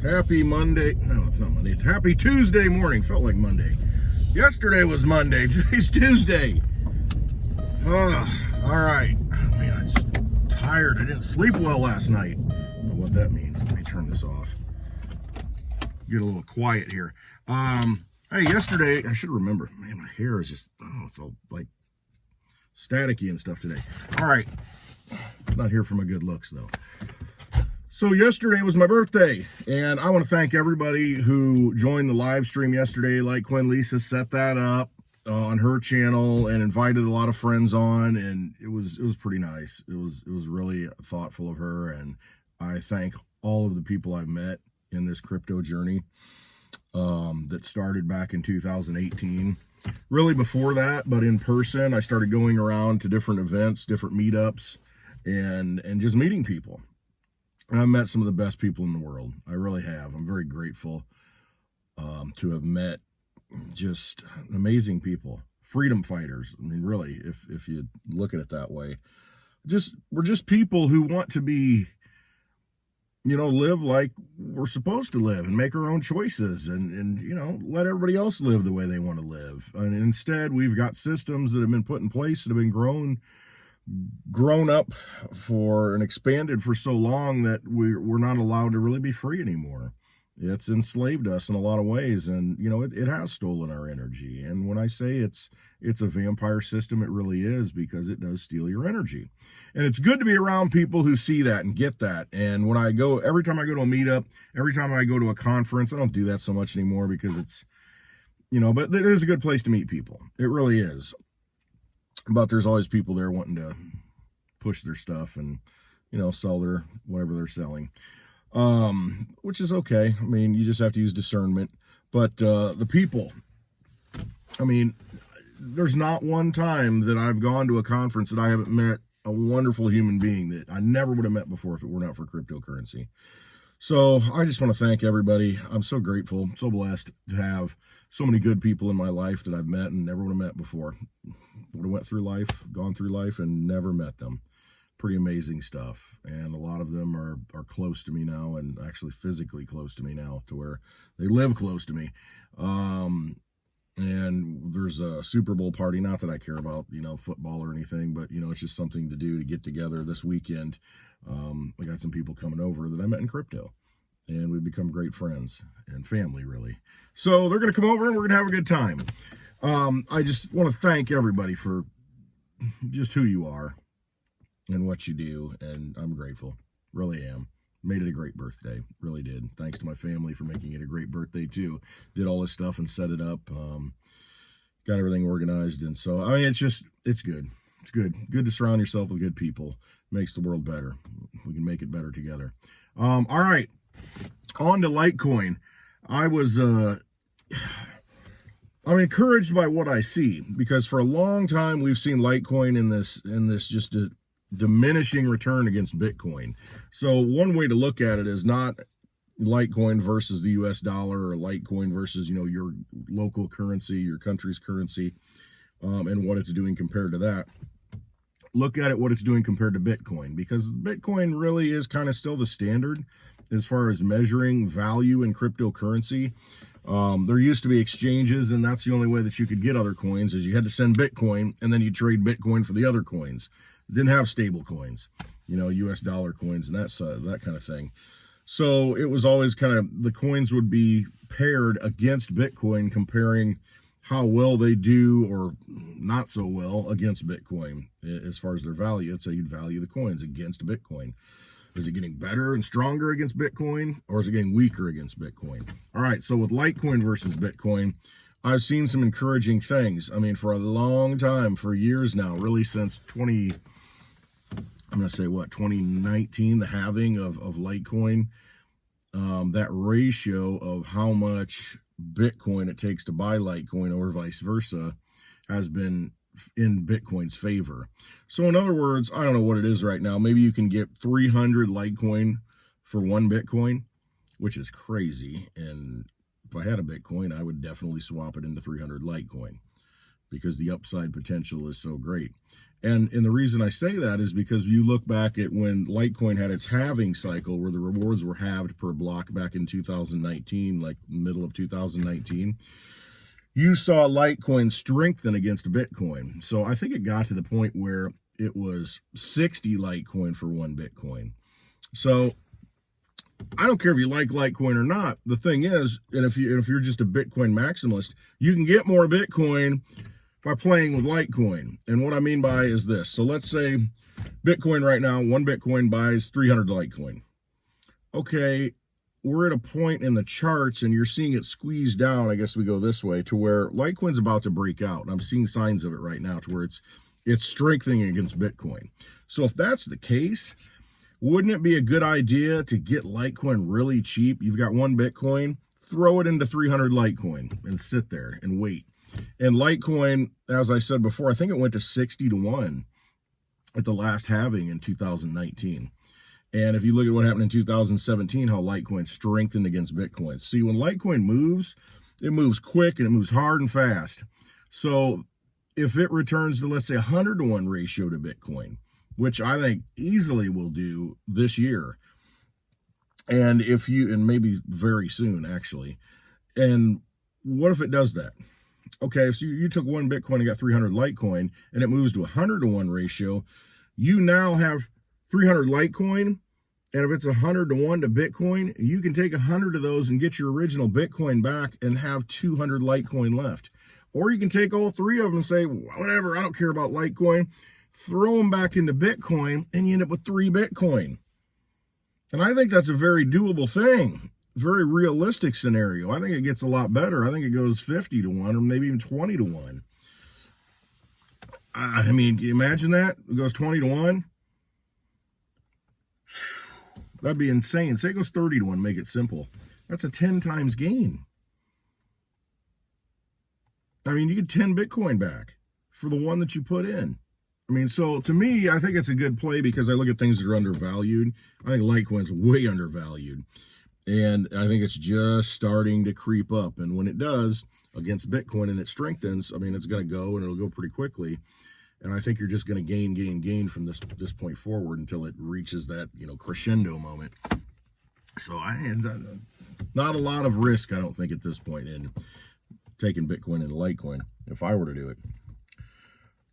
Happy Monday. No, it's not Monday. It's happy Tuesday morning. Felt like Monday. Yesterday was Monday. Today's Tuesday. All right. Man, I'm just tired. I didn't sleep well last night. I don't know what that means. Let me turn this off. Get a little quiet here. Hey, yesterday, I should remember. Man, my hair is just, oh, it's all like staticky and stuff today. All right. Not here for my good looks, though. So yesterday was my birthday, and I want to thank everybody who joined the live stream yesterday. Litecoin Lisa set that up on her channel and invited a lot of friends on, and it was pretty nice. It was really thoughtful of her, and I thank all of the people I've met in this crypto journey that started back in 2018. Really before that, but in person, I started going around to different events, different meetups, and just meeting people. And I've met some of the best people in the world. I really have. I'm very grateful to have met just amazing people, freedom fighters. I mean, really, if you look at it that way, we're just people who want to be, live like we're supposed to live and make our own choices and let everybody else live the way they want to live. And instead, we've got systems that have been put in place that have been grown up for and expanded for so long that we're not allowed to really be free anymore. It's enslaved us in a lot of ways, and it has stolen our energy. And when I say it's a vampire system, it really is, because it does steal your energy. And it's good to be around people who see that and get that. And every time I go to a meetup, every time I go to a conference, I don't do that so much anymore because it's but it is a good place to meet people. It really is. But there's always people there wanting to push their stuff and, sell their whatever they're selling, which is okay. I mean, you just have to use discernment. But the people, I mean, there's not one time that I've gone to a conference that I haven't met a wonderful human being that I never would have met before if it were not for cryptocurrency. So I just want to thank everybody. I'm so grateful, so blessed to have so many good people in my life that I've met and never would have met before. Would have went through life, gone through life, and never met them. Pretty amazing stuff. And a lot of them are close to me now, and actually physically close to me now, to where they live close to me. And there's a Super Bowl party, not that I care about, football or anything, but, it's just something to do to get together this weekend. I got some people coming over that I met in crypto, and we've become great friends and family, really. So they're going to come over and we're going to have a good time. I just want to thank everybody for just who you are and what you do, and I'm grateful. Really am. Made it a great birthday. Really did. Thanks to my family for making it a great birthday, too. Did all this stuff and set it up. Got everything organized, and so, I mean, it's good. It's good. Good to surround yourself with good people. Makes the world better. We can make it better together. All right. On to Litecoin. I'm encouraged by what I see, because for a long time we've seen Litecoin in this just a diminishing return against Bitcoin. So one way to look at it is not Litecoin versus the US dollar, or Litecoin versus your local currency, your country's currency, and what it's doing compared to that. Look at it what it's doing compared to Bitcoin, because Bitcoin really is kind of still the standard as far as measuring value in cryptocurrency. There used to be exchanges, and that's the only way that you could get other coins, is you had to send Bitcoin and then you trade Bitcoin for the other coins. Didn't have stable coins, US dollar coins and that kind of thing. So it was always kind of, the coins would be paired against Bitcoin, comparing how well they do or not so well against Bitcoin as far as their value. It's how you'd value the coins against Bitcoin. Is it getting better and stronger against Bitcoin, or is it getting weaker against Bitcoin? All right, so with Litecoin versus Bitcoin, I've seen some encouraging things. I mean, for a long time, for years now, really since 2019, the halving of Litecoin, that ratio of how much Bitcoin it takes to buy Litecoin or vice versa has been in Bitcoin's favor. So in other words, I don't know what it is right now. Maybe you can get 300 Litecoin for one Bitcoin, which is crazy. And if I had a Bitcoin, I would definitely swap it into 300 Litecoin. because the upside potential is so great. And the reason I say that is because you look back at when Litecoin had its halving cycle, where the rewards were halved per block back in 2019, like middle of 2019, you saw Litecoin strengthen against Bitcoin. So I think it got to the point where it was 60 Litecoin for 1 Bitcoin. So I don't care if you like Litecoin or not. The thing is, and if you're just a Bitcoin maximalist, you can get more Bitcoin by playing with Litecoin. And what I mean by is this. So let's say Bitcoin right now, 1 Bitcoin buys 300 Litecoin. Okay, we're at a point in the charts and you're seeing it squeeze down. I guess we go this way to where Litecoin's about to break out. And I'm seeing signs of it right now to where it's strengthening against Bitcoin. So if that's the case, wouldn't it be a good idea to get Litecoin really cheap? You've got 1 Bitcoin, throw it into 300 Litecoin and sit there and wait. And Litecoin, as I said before, I think it went to 60 to 1 at the last halving in 2019. And if you look at what happened in 2017, how Litecoin strengthened against Bitcoin. See, when Litecoin moves, it moves quick and it moves hard and fast. So if it returns to, let's say, 100 to 1 ratio to Bitcoin, which I think easily will do this year, and maybe very soon, actually. And what if it does that? Okay, so you took 1 Bitcoin and got 300 Litecoin, and it moves to 100 to 1 ratio. You now have 300 Litecoin, and if it's 100 to 1 to Bitcoin, you can take 100 of those and get your original Bitcoin back and have 200 Litecoin left. Or you can take all 3 of them and say, whatever, I don't care about Litecoin, throw them back into Bitcoin, and you end up with 3 Bitcoin. And I think that's a very doable thing. Very realistic scenario. I think it gets a lot better. I think it goes 50 to 1 or maybe even 20 to 1. I mean, can you imagine that? It goes 20 to 1. That'd be insane. Say it goes 30 to 1, make it simple. That's a 10 times gain. I mean, you get 10 Bitcoin back for the 1 that you put in. I mean, so to me, I think it's a good play because I look at things that are undervalued. I think Litecoin's way undervalued. And I think it's just starting to creep up. And when it does against Bitcoin and it strengthens, I mean, it's going to go and it'll go pretty quickly. And I think you're just going to gain from this point forward until it reaches that, crescendo moment. So not a lot of risk, I don't think, at this point in taking Bitcoin into Litecoin if I were to do it.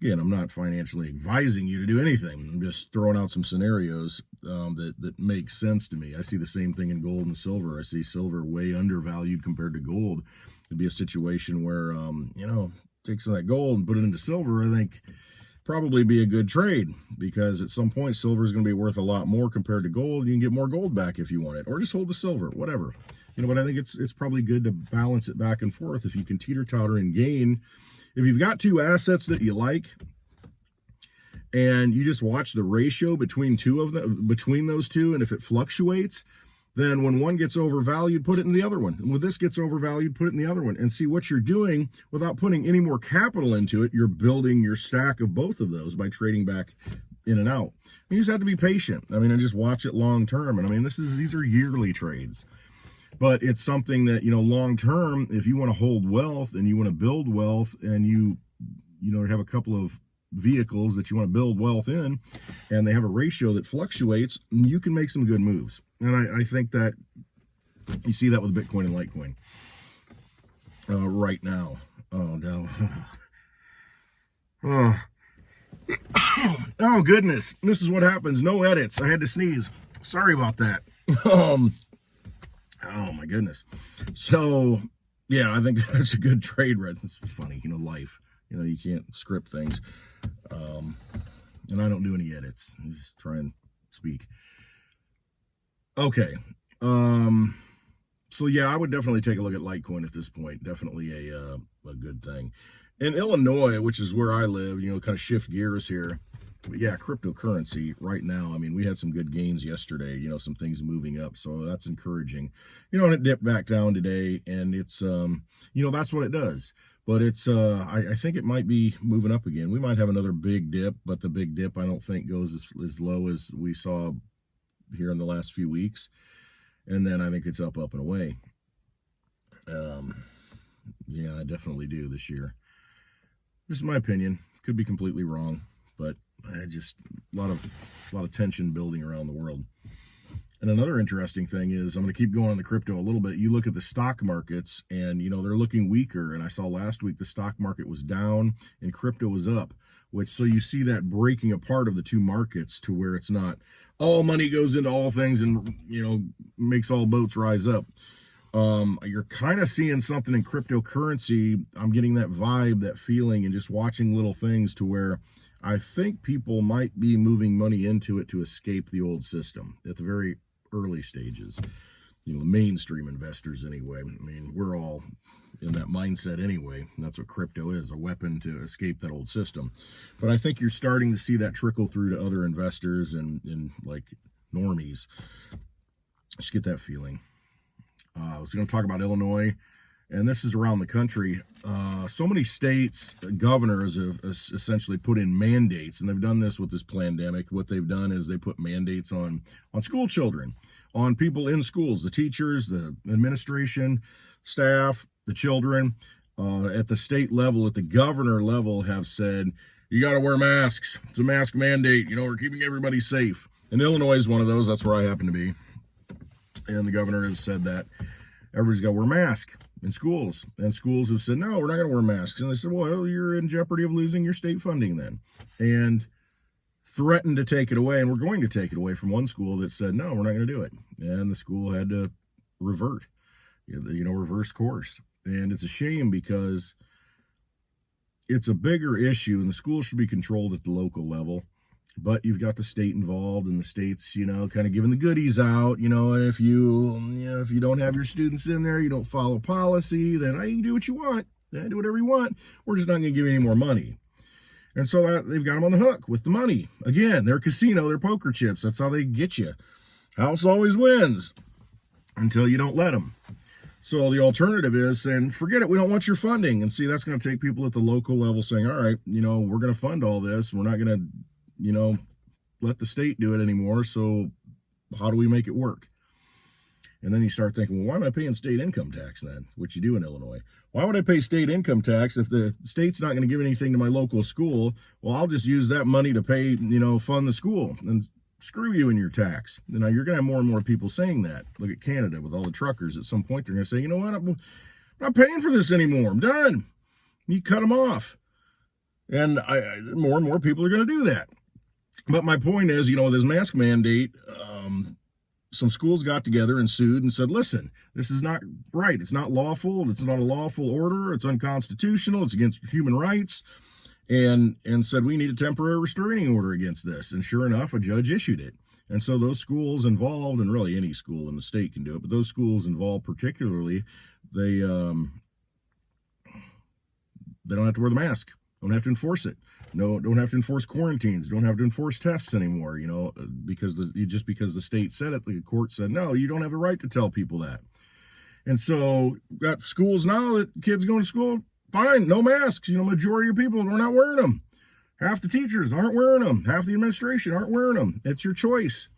Again, I'm not financially advising you to do anything. I'm just throwing out some scenarios that make sense to me. I see the same thing in gold and silver. I see silver way undervalued compared to gold. It'd be a situation where, take some of that gold and put it into silver. I think probably be a good trade because at some point silver is going to be worth a lot more compared to gold. You can get more gold back if you want it, or just hold the silver, whatever. But I think it's probably good to balance it back and forth. If you can teeter-totter and gain. If you've got 2 assets that you like and you just watch the ratio between those 2, and if it fluctuates, then when one gets overvalued, put it in the other one. And when this gets overvalued, put it in the other one, and see what you're doing without putting any more capital into it. You're building your stack of both of those by trading back in and out. You just have to be patient. And just watch it long term. And these are yearly trades. But it's something that, long term, if you want to hold wealth and you want to build wealth and you have a couple of vehicles that you want to build wealth in and they have a ratio that fluctuates, you can make some good moves. And I think that you see that with Bitcoin and Litecoin right now. Oh, no. Oh, goodness. This is what happens. No edits. I had to sneeze. Sorry about that. Oh my goodness. So yeah, I think that's a good trade. Right? It's funny, life. You can't script things. And I don't do any edits. I just try and speak. Okay. So yeah, I would definitely take a look at Litecoin at this point. Definitely a good thing. In Illinois, which is where I live, kind of shift gears here. But yeah, cryptocurrency right now, we had some good gains yesterday, some things moving up. So that's encouraging, and it dipped back down today, and it's, that's what it does. But it's, I think it might be moving up again. We might have another big dip, but the big dip, I don't think goes as low as we saw here in the last few weeks. And then I think it's up and away. Yeah, I definitely do this year. This is my opinion. Could be completely wrong, but I just a lot of tension building around the world. And another interesting thing is, I'm going to keep going on the crypto a little bit. You look at the stock markets and, they're looking weaker. And I saw last week the stock market was down and crypto was up, so you see that breaking apart of the two markets to where it's not all money goes into all things and, makes all boats rise up. You're kind of seeing something in cryptocurrency. I'm getting that vibe, that feeling, and just watching little things to where I think people might be moving money into it to escape the old system at the very early stages. The mainstream investors anyway. I mean, we're all in that mindset anyway. That's what crypto is, a weapon to escape that old system. But I think you're starting to see that trickle through to other investors and like normies. Just get that feeling. I was going to talk about Illinois, and this is around the country. So many states, governors have essentially put in mandates, and they've done this with this pandemic. What they've done is they put mandates on school children, on people in schools, the teachers, the administration, staff, the children. At the state level, at the governor level, have said, you got to wear masks. It's a mask mandate. We're keeping everybody safe. And Illinois is one of those. That's where I happen to be. And the governor has said that everybody's got to wear masks in schools. And schools have said, no, we're not going to wear masks. And they said, well, you're in jeopardy of losing your state funding then. And threatened to take it away. And we're going to take it away from one school that said, no, we're not going to do it. And the school had to revert, reverse course. And it's a shame because it's a bigger issue and the school should be controlled at the local level. But you've got the state involved, and the state's, kind of giving the goodies out. If you don't have your students in there, you don't follow policy, then you can do what you want. Do whatever you want. We're just not going to give you any more money. And so they've got them on the hook with the money. Again, they're casino, they're poker chips. That's how they get you. House always wins until you don't let them. So the alternative is saying, forget it, we don't want your funding. And see, that's going to take people at the local level saying, all right, we're going to fund all this. We're not going to let the state do it anymore. So how do we make it work? And then you start thinking, well, why am I paying state income tax then? Which you do in Illinois. Why would I pay state income tax if the state's not going to give anything to my local school? Well, I'll just use that money to pay, fund the school, and screw you in your tax. You're going to have more and more people saying that. Look at Canada with all the truckers. At some point, they're going to say, you know what? I'm not paying for this anymore. I'm done. You cut them off. And more and more people are going to do that. But my point is, this mask mandate, some schools got together and sued and said, listen, this is not right. It's not lawful. It's not a lawful order. It's unconstitutional. It's against human rights. And said, we need a temporary restraining order against this. And sure enough, a judge issued it. And so those schools involved, and really any school in the state can do it, but those schools involved particularly, they don't have to wear the mask. Don't have to enforce it. No, don't have to enforce quarantines. Don't have to enforce tests anymore, because because the state said it, the court said, no, you don't have the right to tell people that. And so got schools now that kids going to school, fine, no masks. Majority of people are not wearing them. Half the teachers aren't wearing them. Half the administration aren't wearing them. It's your choice.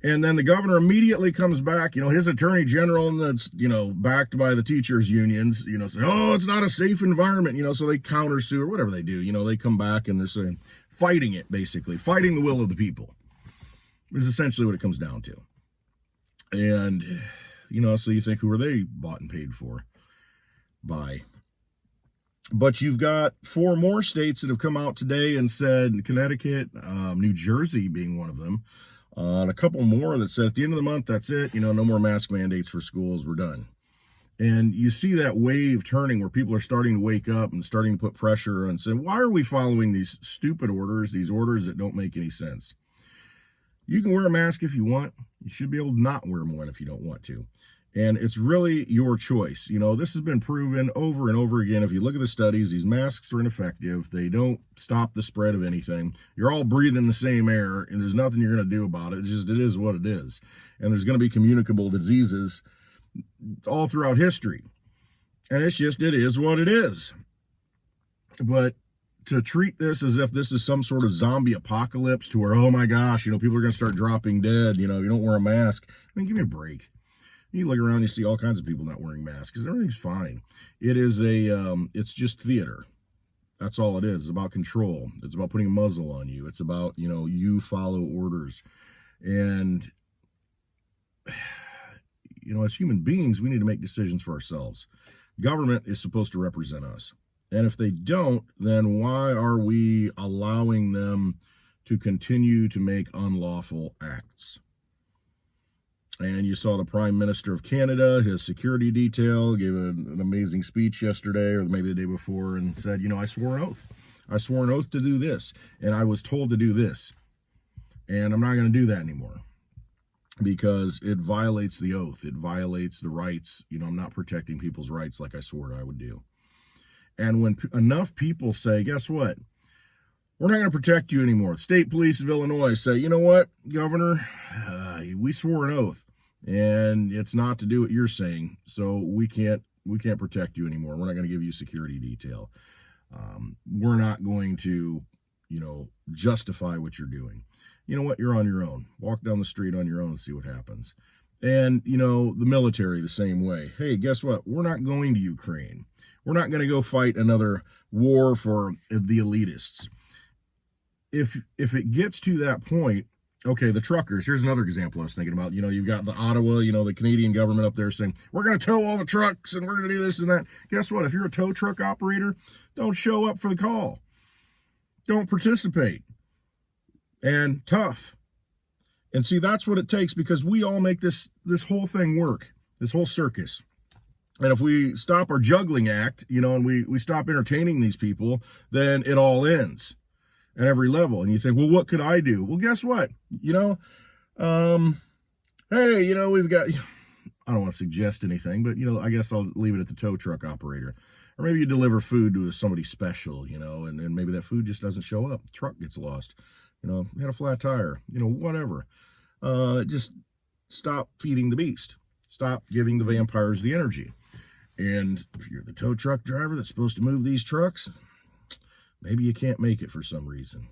And then the governor immediately comes back, his attorney general, and that's, backed by the teachers unions, say, oh, it's not a safe environment, so they countersue or whatever they do. They come back and they're saying, fighting it, basically, fighting the will of the people is essentially what it comes down to. And, so you think, who are they bought and paid for? By. But you've got 4 more states that have come out today and said, Connecticut, New Jersey being one of them, and a couple more that said at the end of the month, that's it. No more mask mandates for schools. We're done. And you see that wave turning where people are starting to wake up and starting to put pressure and say, why are we following these stupid orders, these orders that don't make any sense? You can wear a mask if you want. You should be able to not wear one if you don't want to. And it's really your choice. This has been proven over and over again. If you look at the studies, these masks are ineffective. They don't stop the spread of anything. You're all breathing the same air, and there's nothing you're going to do about it. It is what it is. And there's going to be communicable diseases all throughout history. And it is what it is. But to treat this as if this is some sort of zombie apocalypse to where, oh my gosh, people are going to start dropping dead, you don't wear a mask. Give me a break. You look around, you see all kinds of people not wearing masks because everything's fine. It's just theater. That's all it is. It's about control. It's about putting a muzzle on you. It's about, you follow orders. And, as human beings, we need to make decisions for ourselves. Government is supposed to represent us. And if they don't, then why are we allowing them to continue to make unlawful acts? And you saw the Prime Minister of Canada, his security detail, gave an amazing speech yesterday or maybe the day before and said, I swore an oath. I swore an oath to do this, and I was told to do this. And I'm not going to do that anymore because it violates the oath. It violates the rights. I'm not protecting people's rights like I swore I would do. And when enough people say, guess what? We're not going to protect you anymore. State police of Illinois say, you know what, Governor, we swore an oath. And it's not to do what you're saying, so we can't protect you anymore. We're not going to give you security detail. We're not going to, justify what you're doing. You know what? You're on your own. Walk down the street on your own and see what happens. And, the military the same way. Hey, guess what? We're not going to Ukraine. We're not going to go fight another war for the elitists. If it gets to that point, okay, the truckers, here's another example I was thinking about. You've got the Ottawa, the Canadian government up there saying, we're going to tow all the trucks and we're going to do this and that. Guess what? If you're a tow truck operator, don't show up for the call. Don't participate. And tough. And see, that's what it takes because we all make this whole thing work, this whole circus. And if we stop our juggling act, and we stop entertaining these people, then it all ends at every level. And you think, well, what could I do? Well, guess what? Hey, we've got, I don't want to suggest anything, but, I guess I'll leave it at the tow truck operator. Or maybe you deliver food to somebody special, and maybe that food just doesn't show up. The truck gets lost, had a flat tire, whatever. Just stop feeding the beast. Stop giving the vampires the energy. And if you're the tow truck driver that's supposed to move these trucks, maybe you can't make it for some reason.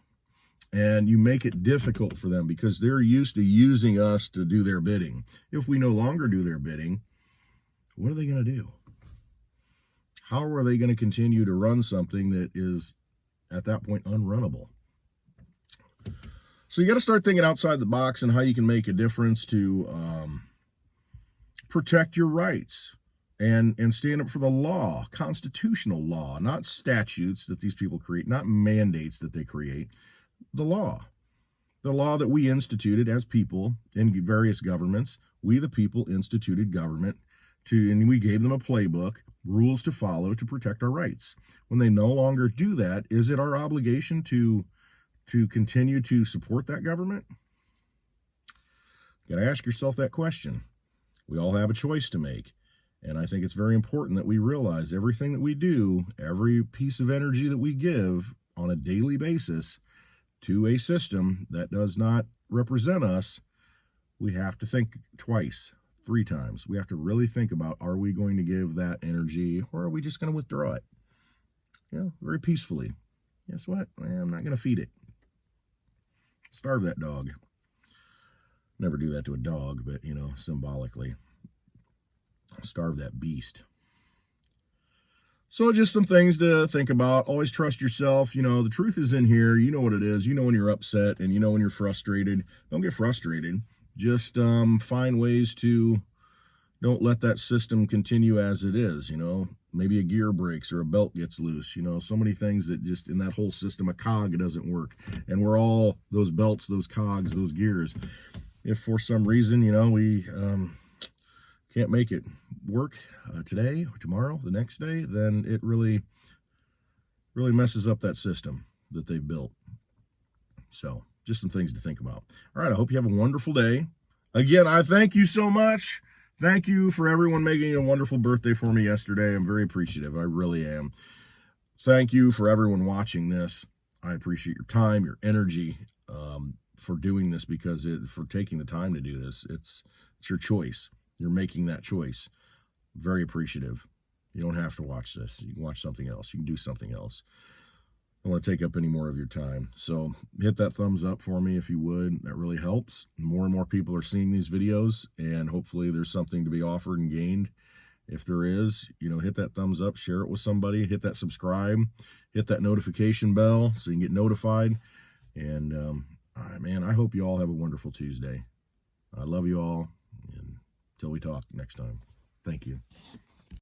And you make it difficult for them because they're used to using us to do their bidding. If we no longer do their bidding, what are they going to do? How are they going to continue to run something that is, at that point, unrunnable? So you got to start thinking outside the box and how you can make a difference to protect your rights. And stand up for the law, constitutional law, not statutes that these people create, not mandates that they create, the law that we instituted as people in various governments. We, the people, instituted government and we gave them a playbook, rules to follow to protect our rights. When they no longer do that, is it our obligation to continue to support that government? You got to ask yourself that question. We all have a choice to make. And I think it's very important that we realize everything that we do, every piece of energy that we give on a daily basis to a system that does not represent us, we have to think twice, 3 times. We have to really think about, are we going to give that energy or are we just going to withdraw it? Very peacefully. Guess what? I'm not going to feed it. Starve that dog. Never do that to a dog, but, symbolically. Starve that beast. So just some things to think about. Always trust yourself. The truth is in here. You know what it is. You know when you're upset and you know when you're frustrated. Don't get frustrated. Just find ways to don't let that system continue as it is. Maybe a gear breaks or a belt gets loose. So many things that just in that whole system, a cog doesn't work. And we're all those belts, those cogs, those gears. If for some reason, we can't make it work today or tomorrow, the next day, then it really messes up that system that they've built. So just some things to think about. All right, I hope you have a wonderful day. Again, I thank you so much. Thank you for everyone making a wonderful birthday for me yesterday. I'm very appreciative. I really am. Thank you for everyone watching this. I appreciate your time, your energy for doing this for taking the time to do this. It's your choice. You're making that choice. Very appreciative. You don't have to watch this. You can watch something else. You can do something else. I don't want to take up any more of your time. So hit that thumbs up for me if you would. That really helps. More and more people are seeing these videos, and hopefully there's something to be offered and gained. If there is, you know, hit that thumbs up, share it with somebody, hit that subscribe, hit that notification bell so you can get notified. And man, I hope you all have a wonderful Tuesday. I love you all, and until we talk next time. Thank you.